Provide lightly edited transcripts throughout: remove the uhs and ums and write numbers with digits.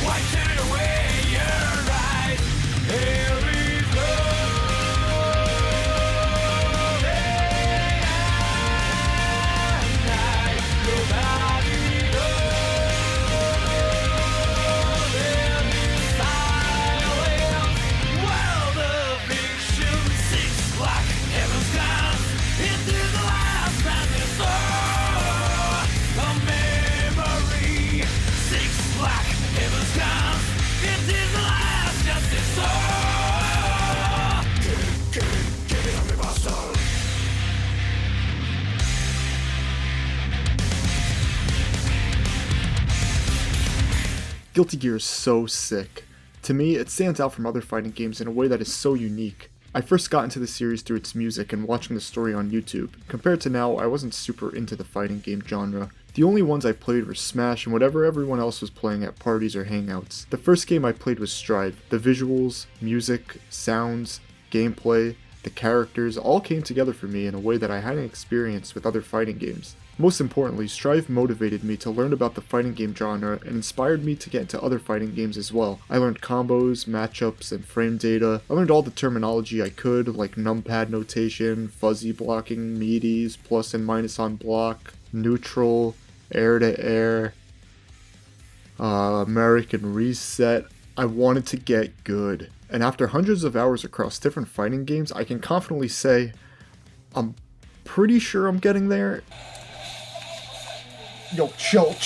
Why turn away your eyes? There is love day and night. Nobody knows there is silence. While the fiction sinks like heaven's clouds into the last and the soul. A memory sinks like heaven's clouds into the last and the soul. Give it up, me bastard. Guilty Gear is so sick. To me, it stands out from other fighting games in a way that is so unique. I first got into the series through its music and watching the story on YouTube. Compared to now, I wasn't super into the fighting game genre. The only ones I played were Smash and whatever everyone else was playing at parties or hangouts. The first game I played was Strive. The visuals, music, sounds, gameplay, the characters all came together for me in a way that I hadn't experienced with other fighting games. Most importantly, Strive motivated me to learn about the fighting game genre and inspired me to get into other fighting games as well. I learned combos, matchups, and frame data. I learned all the terminology I could, like numpad notation, fuzzy blocking, meaties, plus and minus on block, neutral, air to air, American reset. I wanted to get good. And after hundreds of hours across different fighting games, I can confidently say, I'm pretty sure I'm getting there. Yo, chill.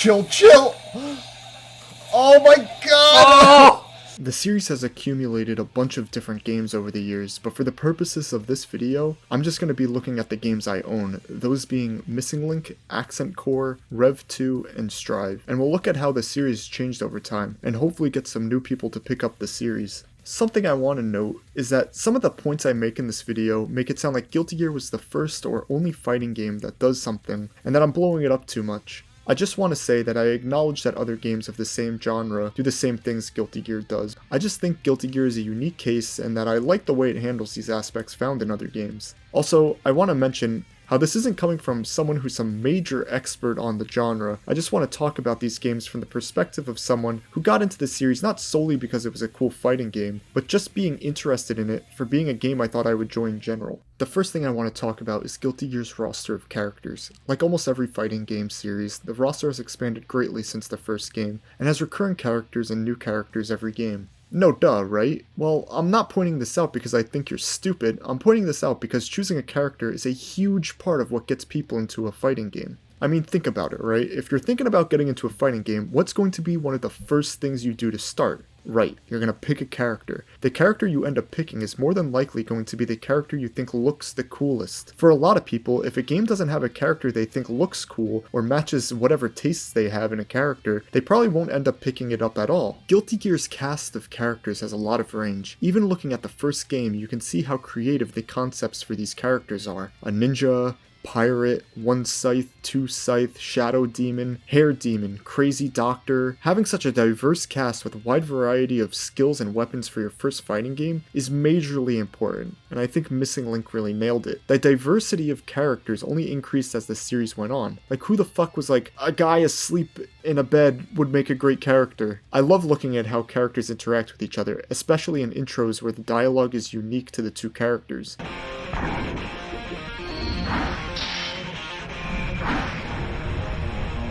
Oh my god! The series has accumulated a bunch of different games over the years, but for the purposes of this video, I'm just going to be looking at the games I own, those being Missing Link, Accent Core, Rev 2, and Strive, and we'll look at how the series changed over time, and hopefully get some new people to pick up the series. Something I want to note is that some of the points I make in this video make it sound like Guilty Gear was the first or only fighting game that does something, and that I'm blowing it up too much. I just want to say that I acknowledge that other games of the same genre do the same things Guilty Gear does. I just think Guilty Gear is a unique case and that I like the way it handles these aspects found in other games. Also, I want to mention how this isn't coming from someone who's some major expert on the genre. I just want to talk about these games from the perspective of someone who got into the series not solely because it was a cool fighting game, but just being interested in it for being a game I thought I would join in general. The first thing I want to talk about is Guilty Gear's roster of characters. Like almost every fighting game series, the roster has expanded greatly since the first game, and has recurring characters and new characters every game. No duh, right? Well, I'm not pointing this out because I think you're stupid, I'm pointing this out because choosing a character is a huge part of what gets people into a fighting game. I mean, think about it, right? If you're thinking about getting into a fighting game, what's going to be one of the first things you do to start? Right, you're going to pick a character. The character you end up picking is more than likely going to be the character you think looks the coolest. For a lot of people, if a game doesn't have a character they think looks cool or matches whatever tastes they have in a character, they probably won't end up picking it up at all. Guilty Gear's cast of characters has a lot of range. Even looking at the first game, you can see how creative the concepts for these characters are. A ninja, pirate, one scythe, two scythe, shadow demon, hair demon, crazy doctor. Having such a diverse cast with a wide variety of skills and weapons for your first fighting game is majorly important, and I think Missing Link really nailed it. The diversity of characters only increased as the series went on. Like, who the fuck was like, a guy asleep in a bed would make a great character? I love looking at how characters interact with each other, especially in intros where the dialogue is unique to the two characters.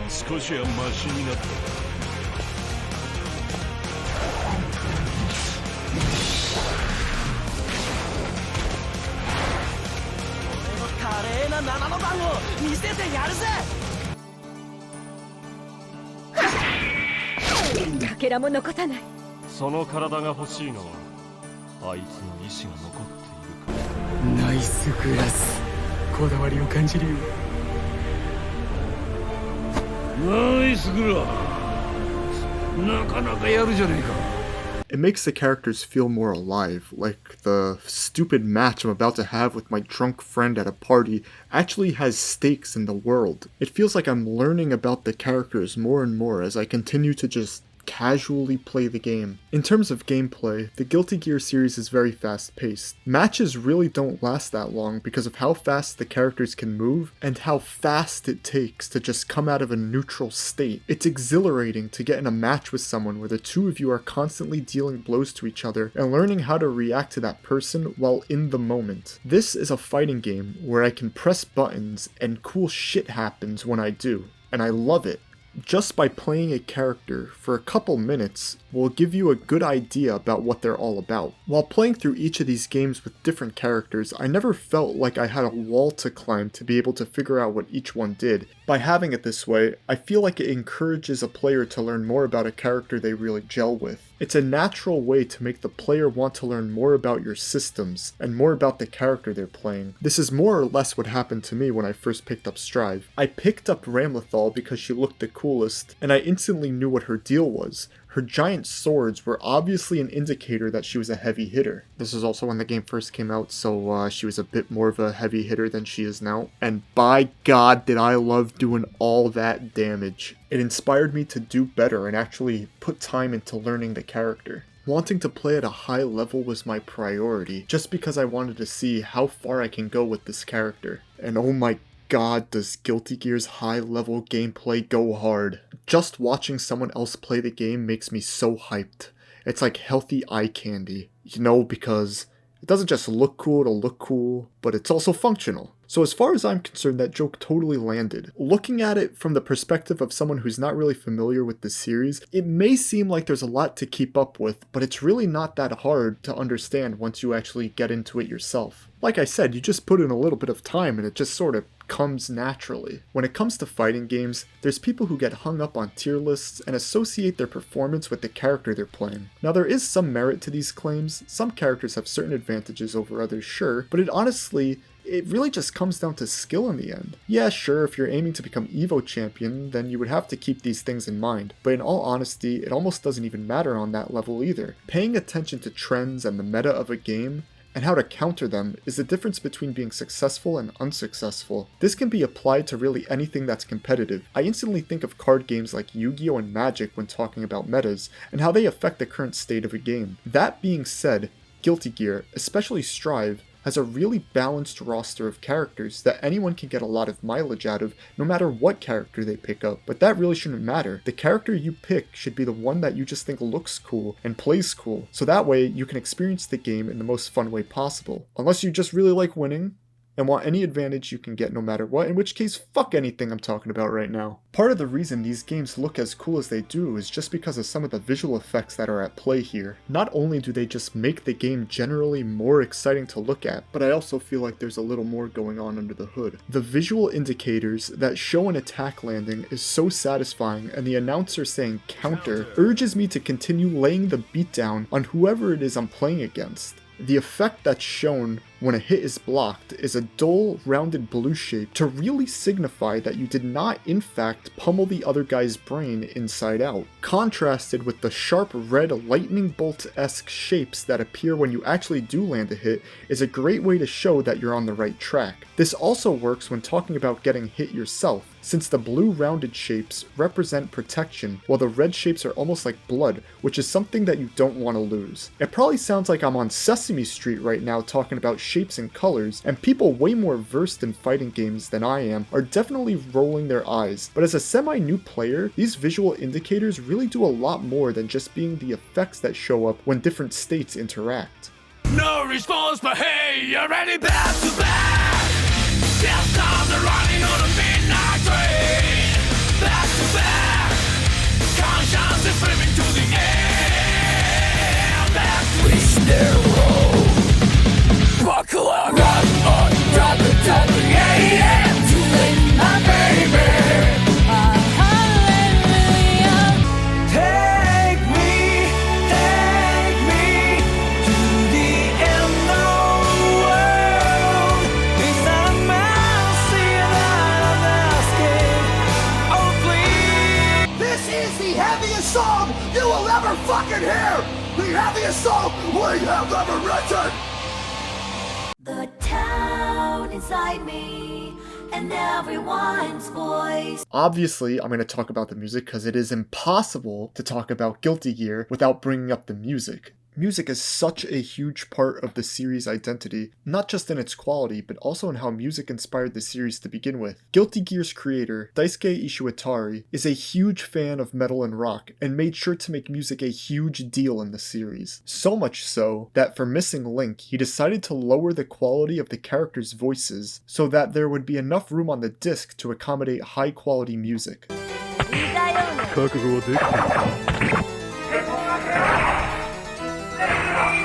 少しはマシになった。華麗な7の段を見せてやるぜ。かけらも残さない。その体が欲しいのはあいつの意志が残っているから。ナイスグラス、こだわりを感じるよ。ナイスグラス、なかなかやるじゃねえか。 It makes the characters feel more alive, like the stupid match I'm about to have with my drunk friend at a party actually has stakes in the world. It feels like I'm learning about the characters more and more as I continue to just casually play the game. In terms of gameplay, the Guilty Gear series is very fast paced. Matches really don't last that long because of how fast the characters can move and how fast it takes to just come out of a neutral state. It's exhilarating to get in a match with someone where the two of you are constantly dealing blows to each other and learning how to react to that person while in the moment. This is a fighting game where I can press buttons and cool shit happens when I do, and I love it. Just by playing a character for a couple minutes will give you a good idea about what they're all about. While playing through each of these games with different characters, I never felt like I had a wall to climb to be able to figure out what each one did. By having it this way, I feel like it encourages a player to learn more about a character they really gel with. It's a natural way to make the player want to learn more about your systems and more about the character they're playing. This is more or less what happened to me when I first picked up Strive. I picked up Ramlethal because she looked the coolest, and I instantly knew what her deal was. Her giant swords were obviously an indicator that she was a heavy hitter. This is also when the game first came out, so she was a bit more of a heavy hitter than she is now. And by God, did I love doing all that damage. It inspired me to do better and actually put time into learning the character. Wanting to play at a high level was my priority, just because I wanted to see how far I can go with this character. And oh my God, does Guilty Gear's high-level gameplay go hard. Just watching someone else play the game makes me so hyped. It's like healthy eye candy, you know, because it doesn't just look cool to look cool, but it's also functional. So as far as I'm concerned, that joke totally landed. Looking at it from the perspective of someone who's not really familiar with the series, it may seem like there's a lot to keep up with, but it's really not that hard to understand once you actually get into it yourself. Like I said, you just put in a little bit of time and it just sort of comes naturally. When it comes to fighting games, there's people who get hung up on tier lists and associate their performance with the character they're playing. Now there is some merit to these claims. Some characters have certain advantages over others, sure, but it really just comes down to skill in the end. Yeah, sure, if you're aiming to become EVO champion, then you would have to keep these things in mind, but in all honesty, it almost doesn't even matter on that level either. Paying attention to trends and the meta of a game and how to counter them is the difference between being successful and unsuccessful. This can be applied to really anything that's competitive. I instantly think of card games like Yu-Gi-Oh! And Magic when talking about metas, and how they affect the current state of a game. That being said, Guilty Gear, especially Strive, has a really balanced roster of characters that anyone can get a lot of mileage out of no matter what character they pick up, but that really shouldn't matter. The character you pick should be the one that you just think looks cool and plays cool, so that way you can experience the game in the most fun way possible. Unless you just really like winning and want any advantage you can get no matter what, in which case fuck anything I'm talking about right now. Part of the reason these games look as cool as they do is just because of some of the visual effects that are at play here. Not only do they just make the game generally more exciting to look at, but I also feel like there's a little more going on under the hood. The visual indicators that show an attack landing is so satisfying, and the announcer saying counter urges me to continue laying the beat down on whoever it is I'm playing against. The effect that's shown when a hit is blocked is a dull, rounded blue shape to really signify that you did not, in fact, pummel the other guy's brain inside out. Contrasted with the sharp red lightning bolt-esque shapes that appear when you actually do land a hit is a great way to show that you're on the right track. This also works when talking about getting hit yourself, since the blue rounded shapes represent protection, while the red shapes are almost like blood, which is something that you don't want to lose. It probably sounds like I'm on Sesame Street right now talking about shapes and colors, and people way more versed in fighting games than I am are definitely rolling their eyes, but as a semi-new player, these visual indicators really do a lot more than just being the effects that show up when different states interact. No response, but hey, you're ready back to back. Just times are running on a midnight train. Back to back. Conscience is swimming to the end. Back to the narrow. Buckle up. Run on, drop it, yeah, yeah. Too late, my baby. Take me to the end of the world. It's not a mercy that I'm asking. Oh, please. This is the heaviest song you will ever fucking hear! The heaviest song we have ever written! The town inside me in everyone's voice. Obviously, I'm going to talk about the music because it is impossible to talk about Guilty Gear without bringing up the music. Music is such a huge part of the series' identity, not just in its quality, but also in how music inspired the series to begin with. Guilty Gear's creator, Daisuke Ishiwatari, is a huge fan of metal and rock, and made sure to make music a huge deal in the series. So much so, that for Missing Link, he decided to lower the quality of the characters' voices, so that there would be enough room on the disc to accommodate high-quality music. 覚悟はできている。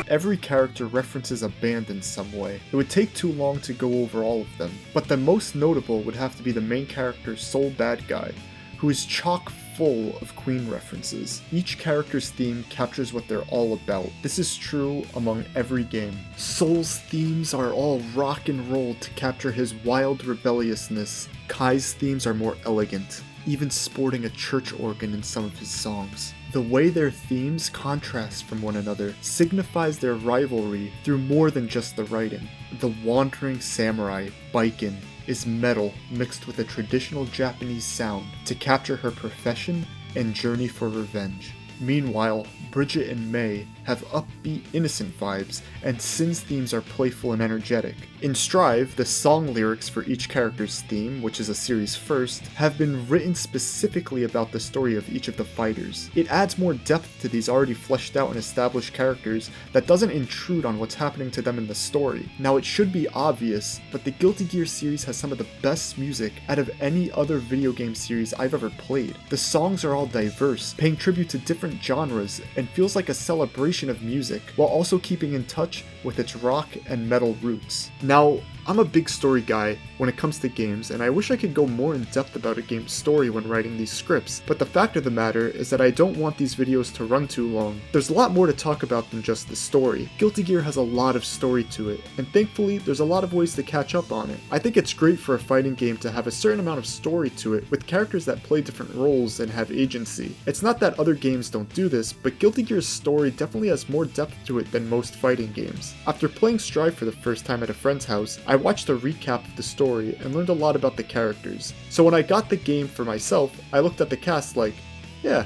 Every character references a band in some way. It would take too long to go over all of them, but the most notable would have to be the main character Soul Bad Guy, who is chock full of Queen references. Each character's theme captures what they're all about. This is true among every game. Soul's themes are all rock and roll to capture his wild rebelliousness. Kai's themes are more elegant, even sporting a church organ in some of his songs. The way their themes contrast from one another signifies their rivalry through more than just the writing. The Wandering Samurai, Baiken, is metal mixed with a traditional Japanese sound to capture her profession and journey for revenge. Meanwhile, Bridget and May have upbeat, innocent vibes, and Sin's themes are playful and energetic. In Strive, the song lyrics for each character's theme, which is a series first, have been written specifically about the story of each of the fighters. It adds more depth to these already fleshed out and established characters that doesn't intrude on what's happening to them in the story. Now, it should be obvious, but the Guilty Gear series has some of the best music out of any other video game series I've ever played. The songs are all diverse, paying tribute to different genres, and feels like a celebration of music, while also keeping in touch with its rock and metal roots. Now, I'm a big story guy when it comes to games, and I wish I could go more in depth about a game's story when writing these scripts, but the fact of the matter is that I don't want these videos to run too long. There's a lot more to talk about than just the story. Guilty Gear has a lot of story to it, and thankfully there's a lot of ways to catch up on it. I think it's great for a fighting game to have a certain amount of story to it, with characters that play different roles and have agency. It's not that other games don't do this, but Guilty Gear's story definitely has more depth to it than most fighting games. After playing Strive for the first time at a friend's house, I watched a recap of the story and learned a lot about the characters. So when I got the game for myself, I looked at the cast like, yeah,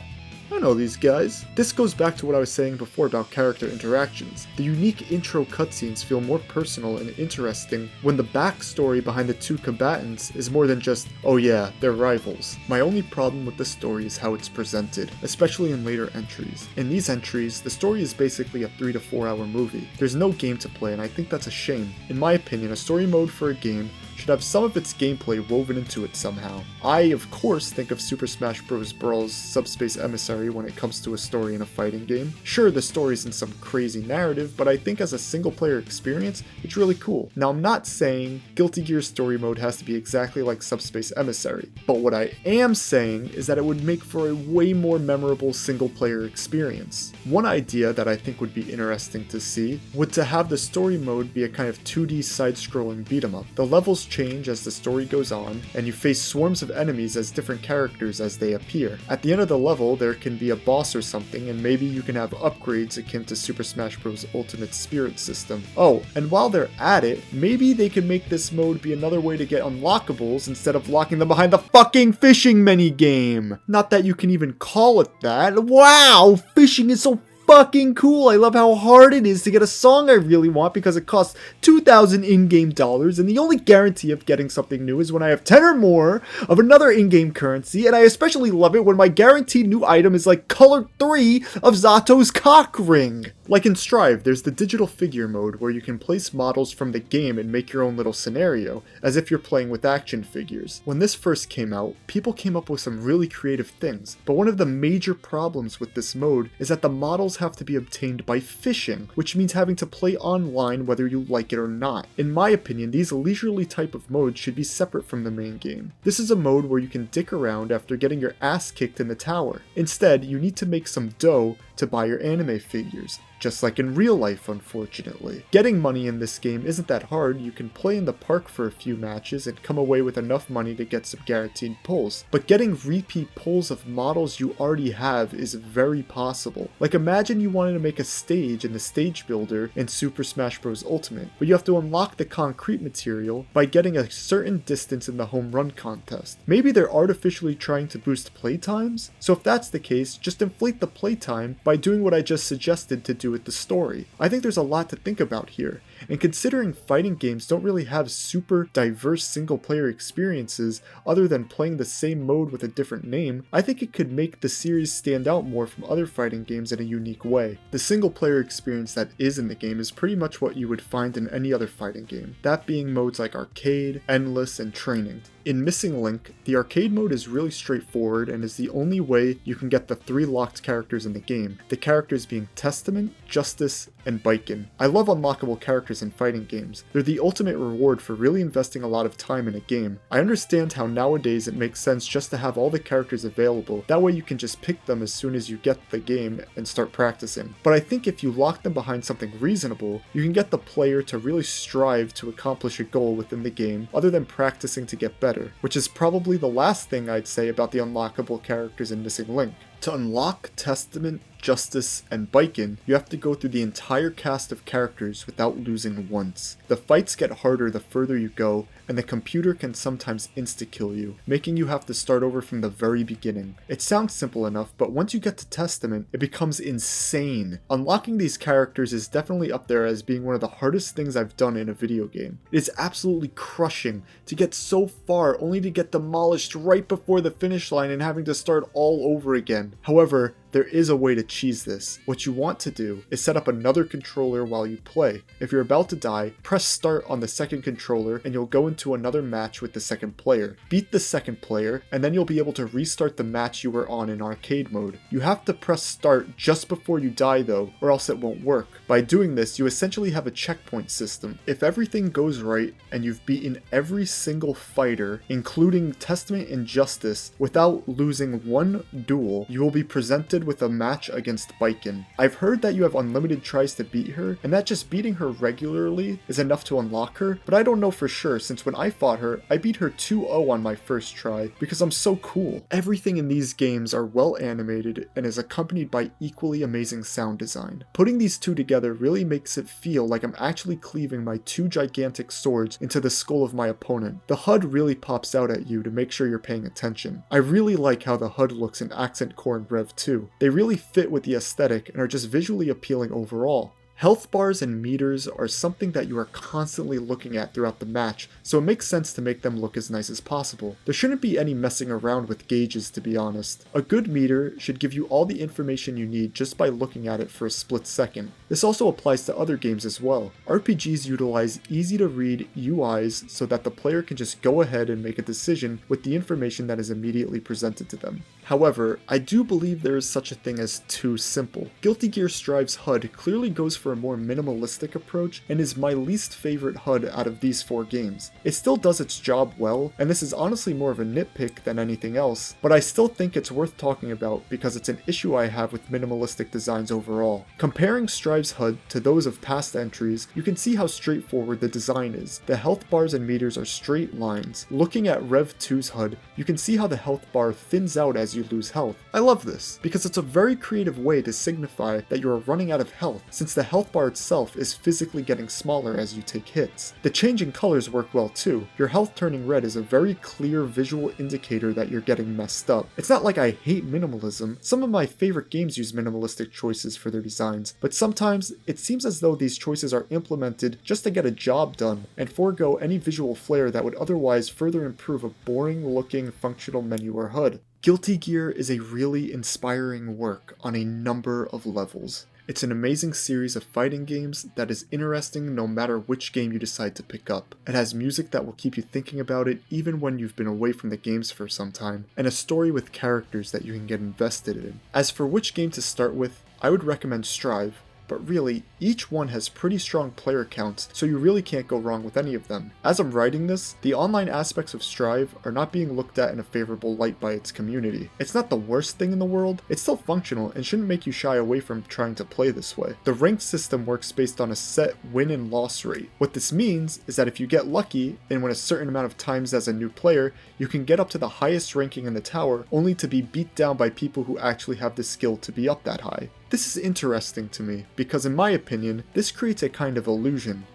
I know these guys. This goes back to what I was saying before about character interactions. The unique intro cutscenes feel more personal and interesting when the backstory behind the two combatants is more than just, oh yeah, they're rivals. My only problem with the story is how it's presented, especially in later entries. In these entries, the story is basically a 3 to 4 hour movie. There's no game to play, and I think that's a shame. In my opinion, a story mode for a game should have some of its gameplay woven into it somehow. I, of course, think of Super Smash Bros. Brawl's Subspace Emissary when it comes to a story in a fighting game. Sure, the story's in some crazy narrative, but I think as a single-player experience, it's really cool. Now, I'm not saying Guilty Gear's story mode has to be exactly like Subspace Emissary, but what I am saying is that it would make for a way more memorable single-player experience. One idea that I think would be interesting to see would to have the story mode be a kind of 2D side-scrolling beat-em-up. The levels change as the story goes on, and you face swarms of enemies as different characters as they appear. At the end of the level, there can be a boss or something, and maybe you can have upgrades akin to Super Smash Bros. Ultimate Spirit system. Oh, and while they're at it, maybe they could make this mode be another way to get unlockables instead of locking them behind the fucking fishing minigame! Not that you can even call it that. Wow! Fishing is so fucking cool. I love how hard it is to get a song I really want because it costs 2,000 in-game dollars, and the only guarantee of getting something new is when I have 10 or more of another in-game currency, and I especially love it when my guaranteed new item is like color 3 of Zato's cock ring. Like in Strive, there's the digital figure mode where you can place models from the game and make your own little scenario, as if you're playing with action figures. When this first came out, people came up with some really creative things, but one of the major problems with this mode is that the models have to be obtained by fishing, which means having to play online whether you like it or not. In my opinion, these leisurely type of modes should be separate from the main game. This is a mode where you can dick around after getting your ass kicked in the tower. Instead, you need to make some dough to buy your anime figures, just like in real life, unfortunately. Getting money in this game isn't that hard. You can play in the park for a few matches and come away with enough money to get some guaranteed pulls. But getting repeat pulls of models you already have is very possible. Like, imagine you wanted to make a stage in the stage builder in Super Smash Bros. Ultimate, but you have to unlock the concrete material by getting a certain distance in the home run contest. Maybe they're artificially trying to boost playtimes? So if that's the case, just inflate the playtime by doing what I just suggested to do with the story. I think there's a lot to think about here. And considering fighting games don't really have super diverse single player experiences other than playing the same mode with a different name, I think it could make the series stand out more from other fighting games in a unique way. The single player experience that is in the game is pretty much what you would find in any other fighting game, that being modes like Arcade, Endless, and Training. In Missing Link, the arcade mode is really straightforward and is the only way you can get the 3 locked characters in the game, the characters being Testament, Justice, and Baiken. I love unlockable characters in fighting games. They're the ultimate reward for really investing a lot of time in a game. I understand how nowadays it makes sense just to have all the characters available, that way you can just pick them as soon as you get the game and start practicing. But I think if you lock them behind something reasonable, you can get the player to really strive to accomplish a goal within the game other than practicing to get better, which is probably the last thing I'd say about the unlockable characters in Missing Link. To unlock Testament, Justice, and Baiken, you have to go through the entire cast of characters without losing once. The fights get harder the further you go, and the computer can sometimes insta-kill you, making you have to start over from the very beginning. It sounds simple enough, but once you get to Testament, it becomes insane. Unlocking these characters is definitely up there as being one of the hardest things I've done in a video game. It is absolutely crushing to get so far only to get demolished right before the finish line and having to start all over again. However, there is a way to cheese this. What you want to do is set up another controller while you play. If you're about to die, press start on the second controller and you'll go into another match with the second player. Beat the second player, and then you'll be able to restart the match you were on in arcade mode. You have to press start just before you die though, or else it won't work. By doing this, you essentially have a checkpoint system. If everything goes right and you've beaten every single fighter, including Testament and Justice, without losing one duel, you will be presented with a match against Baiken. I've heard that you have unlimited tries to beat her, and that just beating her regularly is enough to unlock her, but I don't know for sure since when I fought her, I beat her 2-0 on my first try because I'm so cool. Everything in these games are well animated and is accompanied by equally amazing sound design. Putting these two together really makes it feel like I'm actually cleaving my 2 gigantic swords into the skull of my opponent. The HUD really pops out at you to make sure you're paying attention. I really like how the HUD looks in Accent Core and Rev 2. They really fit with the aesthetic and are just visually appealing overall. Health bars and meters are something that you are constantly looking at throughout the match, so it makes sense to make them look as nice as possible. There shouldn't be any messing around with gauges, to be honest. A good meter should give you all the information you need just by looking at it for a split second. This also applies to other games as well. RPGs utilize easy to read UIs so that the player can just go ahead and make a decision with the information that is immediately presented to them. However, I do believe there is such a thing as too simple. Guilty Gear Strive's HUD clearly goes for a more minimalistic approach and is my least favorite HUD out of these 4 games. It still does its job well, and this is honestly more of a nitpick than anything else, but I still think it's worth talking about because it's an issue I have with minimalistic designs overall. Comparing Strive's HUD to those of past entries, you can see how straightforward the design is. The health bars and meters are straight lines. Looking at Rev 2's HUD, you can see how the health bar thins out as you lose health. I love this, because it's a very creative way to signify that you are running out of health, since the health bar itself is physically getting smaller as you take hits. The changing colors work well too. Your health turning red is a very clear visual indicator that you're getting messed up. It's not like I hate minimalism. Some of my favorite games use minimalistic choices for their designs, but sometimes it seems as though these choices are implemented just to get a job done and forego any visual flair that would otherwise further improve a boring looking functional menu or HUD. Guilty Gear is a really inspiring work on a number of levels. It's an amazing series of fighting games that is interesting no matter which game you decide to pick up. It has music that will keep you thinking about it even when you've been away from the games for some time, and a story with characters that you can get invested in. As for which game to start with, I would recommend Strive. but really, each one has pretty strong player counts, so you really can't go wrong with any of them. As I'm writing this, the online aspects of Strive are not being looked at in a favorable light by its community. It's not the worst thing in the world, it's still functional and shouldn't make you shy away from trying to play this way. The ranked system works based on a set win and loss rate. What this means is that if you get lucky and win a certain amount of times as a new player, you can get up to the highest ranking in the tower only to be beat down by people who actually have the skill to be up that high. This is interesting to me because in my opinion, this creates a kind of illusion,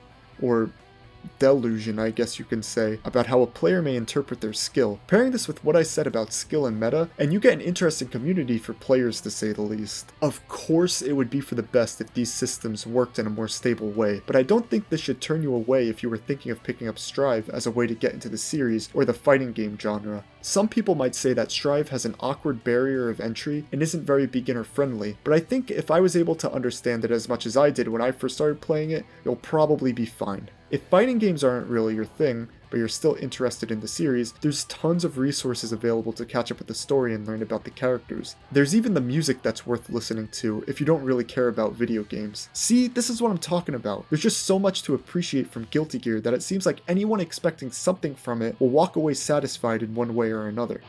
or delusion I guess you can say, about how a player may interpret their skill. Pairing this with what I said about skill and meta, and you get an interesting community for players to say the least. Of course it would be for the best if these systems worked in a more stable way, but I don't think this should turn you away if you were thinking of picking up Strive as a way to get into the series or the fighting game genre. Some people might say that Strive has an awkward barrier of entry and isn't very beginner friendly, but I think if I was able to understand it as much as I did when I first started playing it, you'll probably be fine. If fighting games aren't really your thing, but you're still interested in the series, there's tons of resources available to catch up with the story and learn about the characters. There's even the music that's worth listening to if you don't really care about video games. See, this is what I'm talking about. There's just so much to appreciate from Guilty Gear that it seems like anyone expecting something from it will walk away satisfied in one way or another.